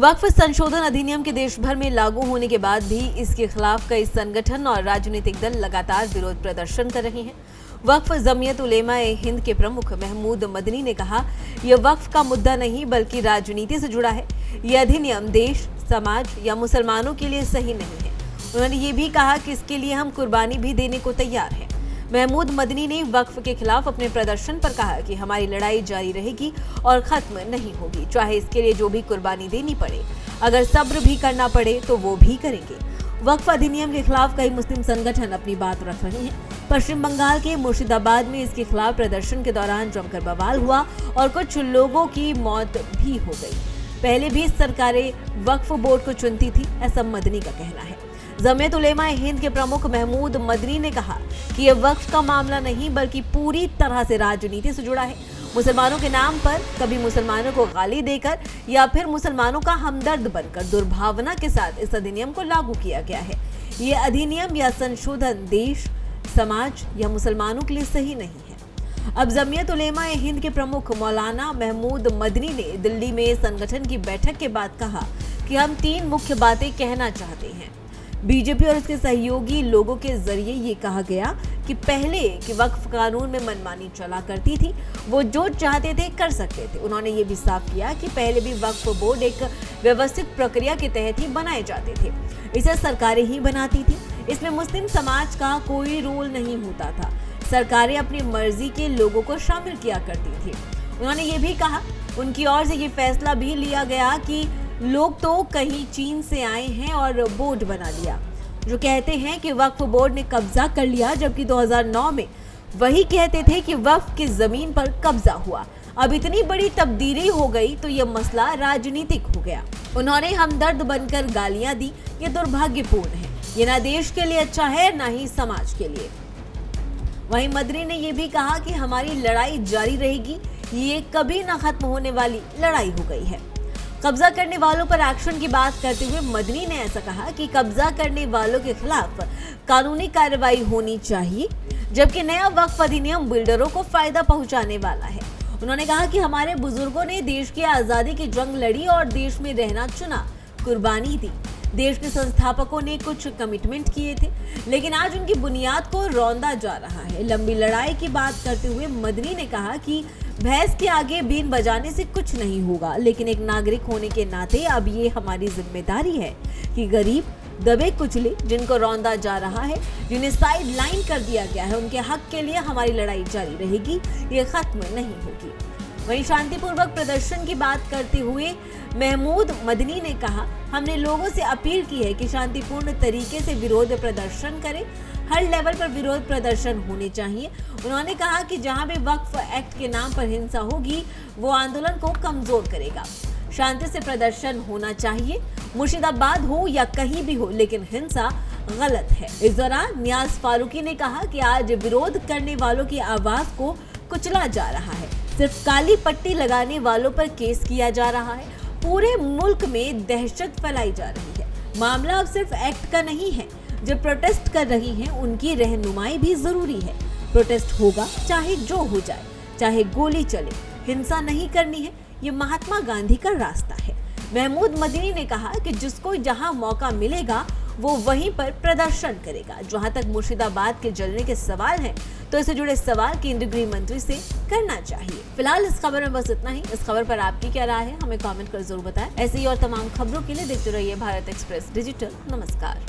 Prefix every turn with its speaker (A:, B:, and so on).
A: वक्फ संशोधन अधिनियम के देश भर में लागू होने के बाद भी इसके खिलाफ कई संगठन और राजनीतिक दल लगातार विरोध प्रदर्शन कर रहे हैं। वक्फ जमीयत उलेमा ए हिंद के प्रमुख महमूद मदनी ने कहा, यह वक्फ का मुद्दा नहीं बल्कि राजनीति से जुड़ा है। यह अधिनियम देश, समाज या मुसलमानों के लिए सही नहीं है। उन्होंने ये भी कहा कि इसके लिए हम कुर्बानी भी देने को तैयार हैं। महमूद मदनी ने वक्फ के खिलाफ अपने प्रदर्शन पर कहा कि हमारी लड़ाई जारी रहेगी और खत्म नहीं होगी, चाहे इसके लिए जो भी कुर्बानी देनी पड़े। अगर सब्र भी करना पड़े तो वो भी करेंगे। वक्फ अधिनियम के खिलाफ कई मुस्लिम संगठन अपनी बात रख रहे हैं। पश्चिम बंगाल के मुर्शिदाबाद में इसके खिलाफ प्रदर्शन के दौरान जमकर बवाल हुआ और कुछ लोगों की मौत भी हो गई। पहले भी सरकारें वक्फ बोर्ड को चुनती थी, ऐसा मदनी का कहना है। जमीयत उलेमा हिंद के प्रमुख महमूद मदनी ने कहा कि यह वक्फ का मामला नहीं बल्कि पूरी तरह से राजनीति से जुड़ा है। मुसलमानों के नाम पर कभी मुसलमानों को गाली देकर या फिर मुसलमानों का हमदर्द बनकर दुर्भावना के साथ इस अधिनियम को लागू किया गया है। ये अधिनियम या संशोधन देश, समाज या मुसलमानों के लिए सही नहीं है। अब जमीयत उलेमा हिंद के प्रमुख मौलाना महमूद मदनी ने दिल्ली में संगठन की बैठक के बाद कहा कि हम 3 मुख्य बातें कहना चाहते हैं। बीजेपी और उसके सहयोगी लोगों के जरिए ये कहा गया कि पहले कि वक्फ कानून में मनमानी चला करती थी, वो जो चाहते थे कर सकते थे। उन्होंने ये भी साफ किया कि पहले भी वक्फ बोर्ड एक व्यवस्थित प्रक्रिया के तहत ही बनाए जाते थे। इसे सरकारें ही बनाती थी। इसमें मुस्लिम समाज का कोई रोल नहीं होता था। सरकारें अपनी मर्जी के लोगों को शामिल किया करती थी। उन्होंने ये भी कहा, उनकी ओर से ये फैसला भी लिया गया कि लोग तो कहीं चीन से आए हैं और बोर्ड बना लिया, जो कहते हैं कि वक्फ बोर्ड ने कब्जा कर लिया, जबकि 2009 में वही कहते थे कि वक्फ की जमीन पर कब्जा हुआ। अब इतनी बड़ी तब्दीली हो गई तो यह मसला राजनीतिक हो गया। उन्होंने हमदर्द बनकर गालियां दी। ये दुर्भाग्यपूर्ण है। ये ना देश के लिए अच्छा है, ना ही समाज के लिए। वहीं मदनी ने यह भी कहा कि हमारी लड़ाई जारी रहेगी। ये कभी ना खत्म होने वाली लड़ाई हो गई है। कब्जा करने वालों पर एक्शन की बात करते हुए मदनी ने ऐसा कहा कि कब्जा करने वालों के खिलाफ कानूनी कार्रवाई होनी चाहिए, जबकि नया वक्फ अधिनियम बिल्डरों को फायदा पहुंचाने वाला है। उन्होंने कहा कि हमारे बुजुर्गों ने देश की आजादी की जंग लड़ी और देश में रहना चुना, कुर्बानी दी। देश के संस्थापकों ने कुछ कमिटमेंट किए थे, लेकिन आज उनकी बुनियाद को रौंदा जा रहा है। लंबी लड़ाई की बात करते हुए मदनी ने कहा कि भैंस के आगे बीन बजाने से कुछ नहीं होगा, लेकिन एक नागरिक होने के नाते अब ये हमारी जिम्मेदारी है कि गरीब, दबे कुचले, जिनको रौंदा जा रहा है, जिन्हें साइड लाइन कर दिया गया है, उनके हक के लिए हमारी लड़ाई जारी रहेगी, ये खत्म नहीं होगी। वहीं शांतिपूर्वक प्रदर्शन की बात करते हुए महमूद मदनी ने कहा, हमने लोगों से अपील की है कि शांतिपूर्ण तरीके से विरोध प्रदर्शन करें। हर लेवल पर विरोध प्रदर्शन होने चाहिए। उन्होंने कहा कि जहां भी वक्फ एक्ट के नाम पर हिंसा होगी, वो आंदोलन को कमजोर करेगा। शांति से प्रदर्शन होना चाहिए, मुर्शिदाबाद हो या कहीं भी हो, लेकिन हिंसा गलत है। इस दौरान नियाज फारूकी ने कहा कि आज विरोध करने वालों की आवाज को कुचला जा रहा है। सिर्फ काली पट्टी लगाने वालों पर केस किया जा रहा है। पूरे मुल्क में दहशत फैलाई जा रही है। मामला अब सिर्फ एक्ट का नहीं है। जो प्रोटेस्ट कर रही हैं, उनकी रहनुमाई भी जरूरी है। प्रोटेस्ट होगा चाहे जो हो जाए, चाहे गोली चले, हिंसा नहीं करनी है। ये महात्मा गांधी का रास्ता है। महमूद मदनी ने कहा कि जिसको जहां मौका मिलेगा वो वहीं पर प्रदर्शन करेगा। जहां तक मुर्शिदाबाद के जलने के सवाल हैं, तो इससे जुड़े सवाल केंद्रीय गृह मंत्री से करना चाहिए। फिलहाल इस खबर में बस इतना ही। इस खबर पर आपकी क्या राय है, हमें कमेंट कर जरूर बताएं। ऐसे ही और तमाम खबरों के लिए देखते रहिए भारत एक्सप्रेस डिजिटल। नमस्कार।